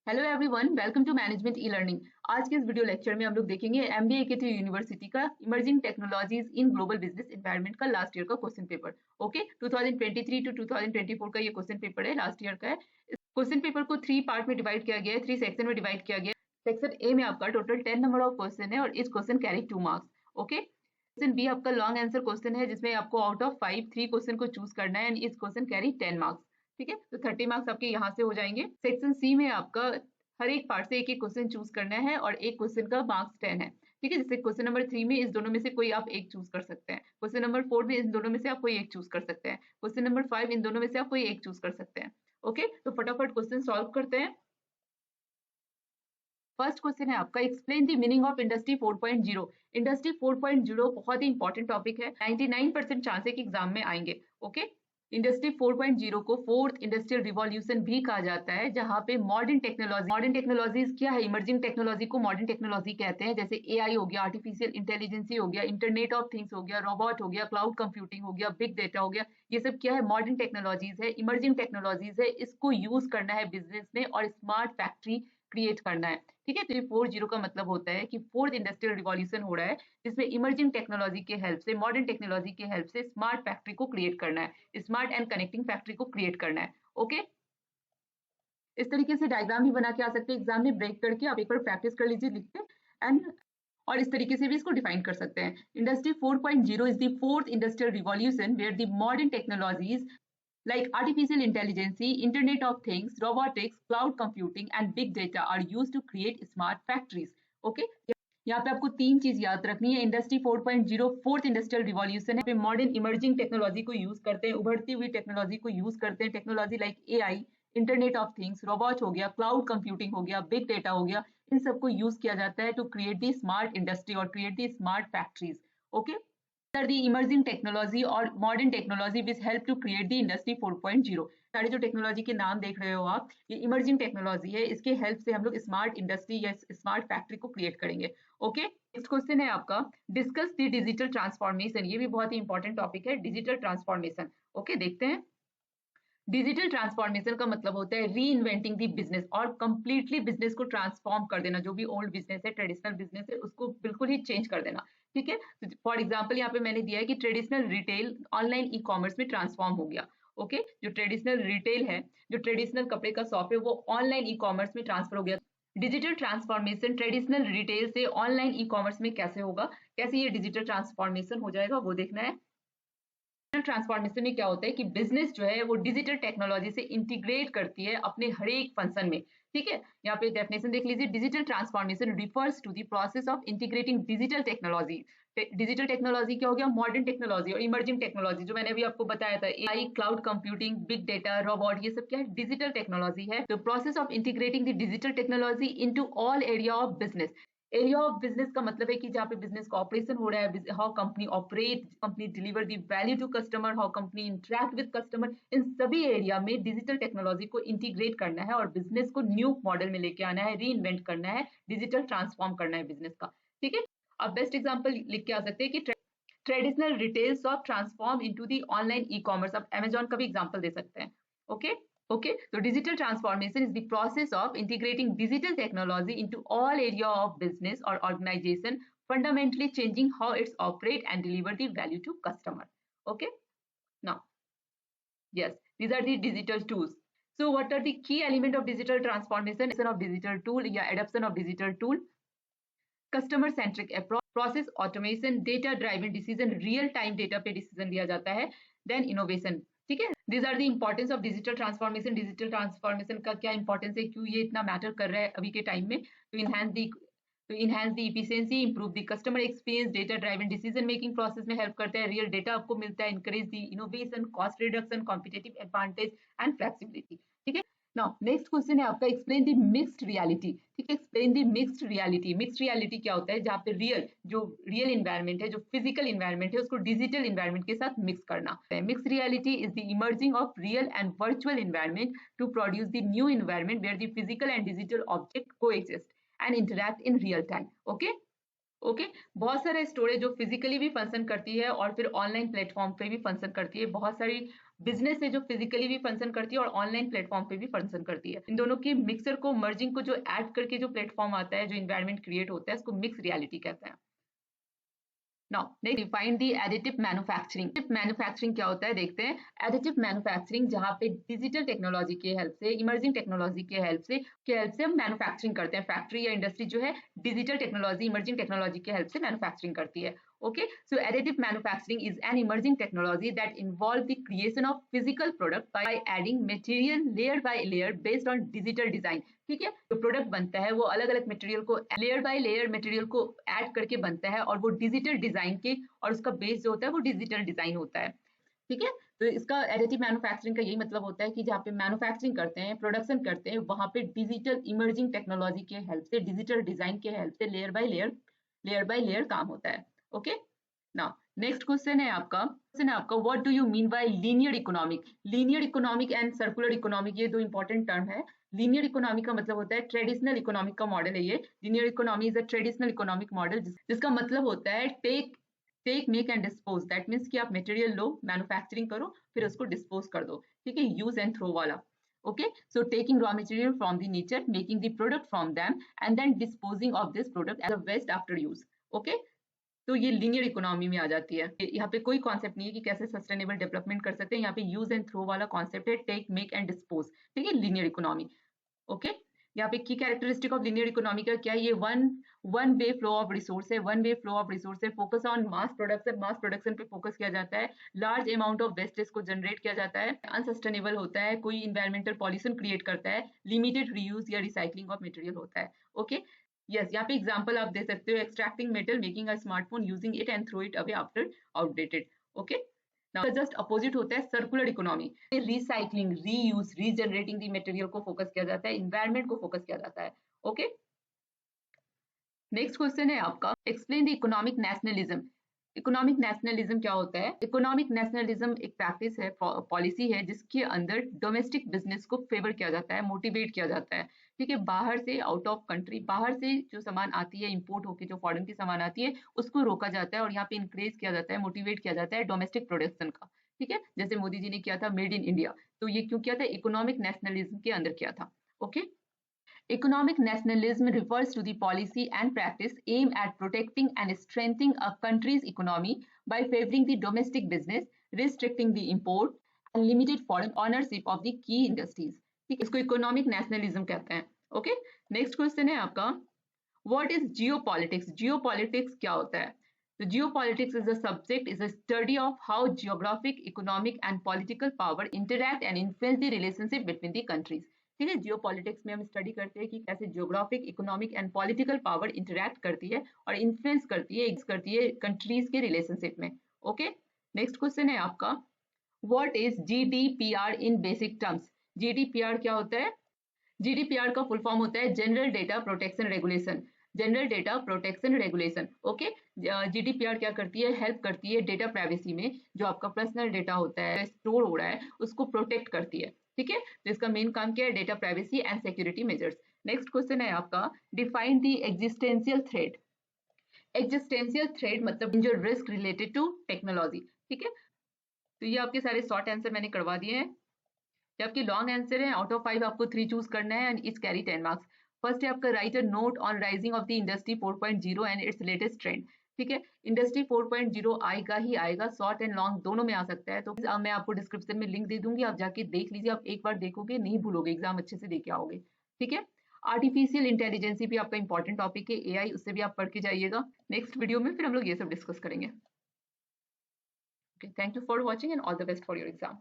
Hello everyone, welcome to management e learning. आज के इस वीडियो लेक्चर में हम लोग देखेंगे एमबीए के थ्रू यूनिवर्सिटी का emerging technologies in global business environment का लास्ट ईयर का क्वेश्चन पेपर। ओके, 2023 टू 2024 का ये क्वेश्चन पेपर है, लास्ट ईयर का है। इस क्वेश्चन पेपर को 3 पार्ट में डिवाइड किया गया है, 3 सेक्शन में डिवाइड किया गया है। सेक्शन ए में आपका टोटल 10 नंबर ऑफ क्वेश्चन है और इस question carry 2 marks. Okay, section B आपका लॉन्ग आंसर क्वेश्चन है जिसमें आपको आउट ऑफ 5 3 क्वेश्चन को चूज करना है एंड इस क्वेश्चन कैरी 10 मार्क्स। ठीक है, तो 30 मार्क्स आपके यहाँ से हो जाएंगे। सेक्शन सी में आपका हर एक पार्ट से एक एक क्वेश्चन चूज करना है और एक क्वेश्चन का मार्क्स 10 है। ठीक है, जैसे क्वेश्चन नंबर 3 में इस दोनों में से कोई आप एक चूज कर सकते हैं, क्वेश्चन नंबर 4 में इन दोनों में से आप कोई एक चूज कर सकते हैं, क्वेश्चन नंबर 5 इन दोनों में से आप कोई एक चूज कर सकते हैं। ओके, तो फटाफट क्वेश्चन सॉल्व करते हैं। फर्स्ट क्वेश्चन है आपका, explain the meaning of industry 4.0। Industry 4.0 बहुत ही इंपॉर्टेंट टॉपिक है, 99% चांस है कि एग्जाम में आएंगे। ओके, इंडस्ट्री 4.0 को फोर्थ इंडस्ट्रियल रिवॉल्यूशन भी कहा जाता है, जहां पे मॉडर्न टेक्नोलॉजीज क्या है, इमर्जिंग टेक्नोलॉजी को मॉडर्न टेक्नोलॉजी कहते हैं। जैसे एआई हो गया, आर्टिफिशियल इंटेलिजेंसी हो गया, इंटरनेट ऑफ थिंग्स हो गया, रोबोट हो गया, क्लाउड कंप्यूटिंग हो गया, बिग डेटा हो गया, ये सब क्या है, मॉडर्न टेक्नोलॉजीज है, इमर्जिंग टेक्नोलॉजीज है। इसको यूज करना है बिजनेस में और स्मार्ट फैक्ट्री क्रिएट करना है। ठीक है, तो ये 4.0 का मतलब होता है कि फोर्थ इंडस्ट्रियल रिवॉल्यूशन हो रहा है, जिसमें इमर्जिंग टेक्नोलॉजी के हेल्प से, मॉडर्न टेक्नोलॉजी के हेल्प से स्मार्ट फैक्ट्री को क्रिएट करना है, स्मार्ट एंड कनेक्टिंग फैक्ट्री को क्रिएट करना है। ओके, इस तरीके से डायग्राम भी बना के आ सकते हैं, एग्जाम में ब्रेक करके आप एक बार प्रैक्टिस कर लीजिए लिख के, एंड और इस तरीके से भी इसको डिफाइन कर सकते हैं। Industry 4.0 is the fourth industrial revolution where the modern technologies like artificial intelligence, Internet of Things, robotics, cloud computing and big data are used to create smart factories. Okay? यहाँ पे आपको 3 चीज याद रखनी है। इंडस्ट्री 4.0 फोर्थ इंडस्ट्रियल रिवॉल्यूशन है, modern emerging technology को use करते हैं, उभरती हुई टेक्नोलॉजी को यूज करते हैं, technology like AI, internet of things, robot हो गया, क्लाउड कंप्यूटिंग हो गया, बिग डेटा हो गया, इन सबको यूज किया जाता है to create the smart industry और create the smart factories. Okay, the emerging technology और modern technology which help to create the industry 4.0। सारी जो टेक्नोलॉजी के नाम देख रहे हो आप, ये इमर्जिंग टेक्नोलॉजी है, इसके हेल्प से हम लोग स्मार्ट इंडस्ट्री या स्मार्ट फैक्ट्री को क्रिएट करेंगे। ओके, नेक्स्ट क्वेश्चन है आपका, डिस्कस द डिजिटल ट्रांसफॉर्मेशन। ये भी बहुत ही इंपॉर्टेंट टॉपिक है, डिजिटल ट्रांसफॉर्मेशन। ओके, देखते हैं। डिजिटल ट्रांसफॉर्मेशन का मतलब होता है री इन्वेंटिंग दी बिजनेस, और कंप्लीटली बिजनेस को ट्रांसफॉर्म कर देना। जो भी ओल्ड बिजनेस है, ट्रेडिशनल बिजनेस है, उसको बिल्कुल ही चेंज कर देना। ठीक है, फॉर एग्जांपल यहाँ पे मैंने दिया है कि traditional retail online e commerce में ट्रांसफॉर्म हो गया। ओके, जो ट्रेडिशनल रिटेल है, जो ट्रेडिशनल कपड़े का शॉप है, वो ऑनलाइन ई कॉमर्स में ट्रांसफर हो गया। डिजिटल ट्रांसफॉर्मेशन ट्रेडिशनल रिटेल से ऑनलाइन ई कॉमर्स में कैसे होगा, कैसे ये डिजिटल ट्रांसफॉर्मेशन हो जाएगा, वो देखना है। ट्रांसफॉर्मेशन में क्या होता है कि बिजनेस जो है वो डिजिटल टेक्नोलॉजी से इंटीग्रेट करती है अपने हर एक फंक्शन में। ठीक है, यहाँ पे डेफिनेशन देख लीजिए, digital transformation refers to the process of integrating digital technology. Digital technology क्या हो गया, मॉडर्न टेक्नोलॉजी और इमर्जिंग टेक्नोलॉजी, जो मैंने अभी आपको बताया था, AI, cloud computing, big data, robot, ये सब क्या है, डिजिटल टेक्नोलॉजी है। तो process of integrating the digital technology into all area of business. Area of business का मतलब है कि जहाँ पे बिजनेस का ऑपरेशन हो रहा है, how company operate, company deliver the value to customer, how company interact with customer, इन सभी एरिया में डिजिटल टेक्नोलॉजी को इंटीग्रेट करना है और बिजनेस को न्यू मॉडल में लेके आना है, री इन्वेंट करना है, डिजिटल ट्रांसफॉर्म करना है बिजनेस का। ठीक है, अब बेस्ट एग्जाम्पल लिख के आ सकते हैं कि traditional retail shop transform into the online e commerce. अब अमेजॉन का भी एग्जाम्पल दे सकते हैं। Okay, Okay, so digital transformation is the process of integrating digital technology into all area of business or organization, fundamentally changing how it's operate and deliver the value to customer. Okay, now, yes, these are the digital tools. So what are the key element of digital transformation? Of digital tool, yeah, adoption of digital tool, customer centric approach, process automation, data driven decision, real time data पे decision लिया जाता है, then innovation। ठीक है, these are the importance of digital transformation। Digital transformation का क्या importance है, क्यों ये इतना मैटर कर रहा है अभी के टाइम में, to enhance the efficiency, improve the customer experience, data driven decision making process में हेल्प करता है, रियल डेटा आपको मिलता है, encourage the innovation, cost reduction, competitive advantage and flexibility। ठीक है, नाउ नेक्स्ट क्वेश्चन है आपका, एक्सप्लेन द मिक्स्ड रियलिटी। ठीक है, explain the mixed reality. Mixed reality क्या होता है, जहाँ पे जो रियल इन्वायरमेंट है, जो फिजिकल इन्वायरमेंट है, उसको डिजिटल इन्वायरमेंट के साथ मिक्स करना। Mixed reality is the emerging of real and virtual environment to produce the new environment where the physical and digital object coexist and interact in real time. Okay, बहुत सारे storage जो physically भी function करती है और फिर online platform पे भी फंक्शन करती है, बहुत सारी बिजनेस है जो फिजिकली भी फंक्शन करती है और ऑनलाइन प्लेटफॉर्म पे भी फंक्शन करती है। इन दोनों के मिक्सर को, मर्जिंग को जो ऐड करके जो प्लेटफॉर्म आता है, जो इन्वायरमेंट क्रिएट होता है, उसको मिक्स रियलिटी कहते हैं। Now, next define the additive manufacturing. Additive manufacturing क्या होता है देखते हैं। Additive manufacturing जहाँ पे डिजिटल टेक्नोलॉजी के हेल्प से, इमर्जिंग टेक्नोलॉजी के हेल्प से हम मैन्युफैक्चरिंग करते हैं। फैक्ट्री या इंडस्ट्री जो है डिजिटल टेक्नोलॉजी, इमर्जिंग टेक्नोलॉजी के हेल्प से मैन्युफैक्चरिंग करती है। Okay, so additive manufacturing is an emerging technology that involves the creation of physical product by adding material layer by layer based on digital design. ठीक है, जो product बनता है वो अलग अलग मटेरियल को लेयर बाय लेयर मटेरियल को ऐड करके बनता है और वो डिजिटल डिजाइन के, और उसका बेस जो होता है वो डिजिटल डिजाइन होता है। ठीक है, तो इसका एडिटिव मैन्युफैक्चरिंग का यही मतलब होता है कि जहाँ पे मैन्युफैक्चरिंग करते हैं, प्रोडक्शन करते हैं, वहां पे डिजिटल इमर्जिंग टेक्नोलॉजी के हेल्प से, डिजिटल डिजाइन के हेल्प से लेयर बाय लेयर काम होता है। ओके, नाउ नेक्स्ट क्वेश्चन है आपका what do you mean by linear economic and circular economic, ये दो इंपॉर्टेंट टर्म है। लीनियर इकोनॉमी का मतलब होता है ट्रेडिशनल इकोनॉमिक का मॉडल है ये। Linear economy is a traditional economic model जिसका मतलब होता है take make and dispose. That means कि आप मटेरियल लो, मैन्युफैक्चरिंग करो, फिर उसको डिस्पोज कर दो। ठीक है, यूज एंड थ्रो वाला। Okay, so taking raw material from the nature, making the product from them, and then disposing of this product as a waste after use. Okay, तो ये लीनियर इकोनॉमी में आ जाती है। यहाँ पे कोई कॉन्सेप्ट नहीं है कि कैसे सस्टेनेबल डेवलपमेंट कर सकते हैं। यहाँ पे यूज एंड थ्रो वाला कॉन्सेप्ट है, टेक मेक एंड डिस्पोज। ठीक है, लीनियर इकोनॉमी। ओके, यहाँ पे की कैरेक्टरिस्टिक ऑफ लीनियर इकोनॉमी का क्या है, ये one way flow of resource है। One way flow of resource है, फोकस ऑन मास प्रोडक्शन पे फोकस किया जाता है। लार्ज अमाउंट ऑफ वेस्टेज को जनरेट किया जाता है, अनसस्टेनेबल होता है, कोई इन्वायरमेंटल पॉल्यूशन क्रिएट करता है, लिमिटेड रीयूज या रिसाइकलिंग ऑफ मटेरियल होता है। ओके, यस, यहाँ पे एग्जांपल आप दे सकते हो, extracting metal, making a smartphone, using it and throw it away after outdated. Okay, just opposite होता है circular economy. Recycling, reuse, regenerating the material को फोकस किया जाता है, इन्वायरमेंट को फोकस किया जाता है। ओके, नेक्स्ट क्वेश्चन है आपका explain the economic nationalism. Economic nationalism क्या होता है? इकोनॉमिक नेशनलिज्म एक प्रैक्टिस है, पॉलिसी है जिसके अंदर डोमेस्टिक बिजनेस को फेवर किया जाता है, मोटिवेट किया जाता है। ठीक है, बाहर से, आउट ऑफ कंट्री, बाहर से जो सामान आती है, इंपोर्ट होकर जो फॉरेन की सामान आती है, उसको रोका जाता है और यहाँ पे इंकरेज किया जाता है, मोटिवेट किया जाता है डोमेस्टिक प्रोडक्शन का। ठीक है, जैसे मोदी जी ने किया था मेड इन इंडिया, तो ये क्यों किया था? इकोनॉमिक नेशनलिज्म के अंदर किया था। Okay, economic nationalism refers to the policy and practice aimed at protecting and strengthening a country's economy by favoring the domestic business, restricting the import, and limited foreign ownership of the key industries. ठीक है, इसको economic nationalism कहते हैं। Okay, next question है आपका what is geopolitics. Geopolitics क्या होता है? तो geopolitics is a subject, is a study of how geographic, economic and political power interact and influence the relationship between the countries. ठीक है, जियोपॉलिटिक्स में हम स्टडी करते हैं कि कैसे geographic, economic and political power interact करती है और इन्फ्लुएंस करती है कंट्रीज के रिलेशनशिप में। ओके, नेक्स्ट क्वेश्चन है आपका what is GDPR in basic terms. GDPR क्या होता है? जीडीपीआर का फुल फॉर्म होता है general data protection regulation. General data protection regulation. Okay, GDPR क्या करती है? हेल्प करती है डेटा प्राइवेसी में, जो आपका पर्सनल डेटा होता है, स्टोर हो रहा है, उसको प्रोटेक्ट करती है। ठीक है, तो इसका मेन काम क्या है? Data privacy and security measures. Next question है आपका define the existential threat. Existential threat मतलब जो रिस्क रिलेटेड टू टेक्नोलॉजी। ठीक है, तो ये आपके सारे शॉर्ट आंसर मैंने करवा दिए हैं। जबकि लॉन्ग आंसर है, आउट ऑफ 5 आपको 3 चूज करना है and it's carry 10 marks. First है आपका right a note on rising of the industry 4.0 and it's latest trend. ठीक है, इंडस्ट्री 4.0 आएगा ही आएगा, शॉर्ट एंड लॉन्ग दोनों में आ सकता है। तो मैं आपको डिस्क्रिप्शन में लिंक दे दूंगी, आप जाके देख लीजिए, आप एक बार देखोगे नहीं भूलोगे, एग्जाम अच्छे से देके आओगे। ठीक है, आर्टिफिशियल इंटेलिजेंस भी आपका इंपॉर्टेंट टॉपिक है, एआई, उससे भी आप पढ़ के जाइएगा। नेक्स्ट वीडियो में फिर हम लोग ये सब डिस्कस करेंगे। Okay, thank you for watching and all the best for your exam.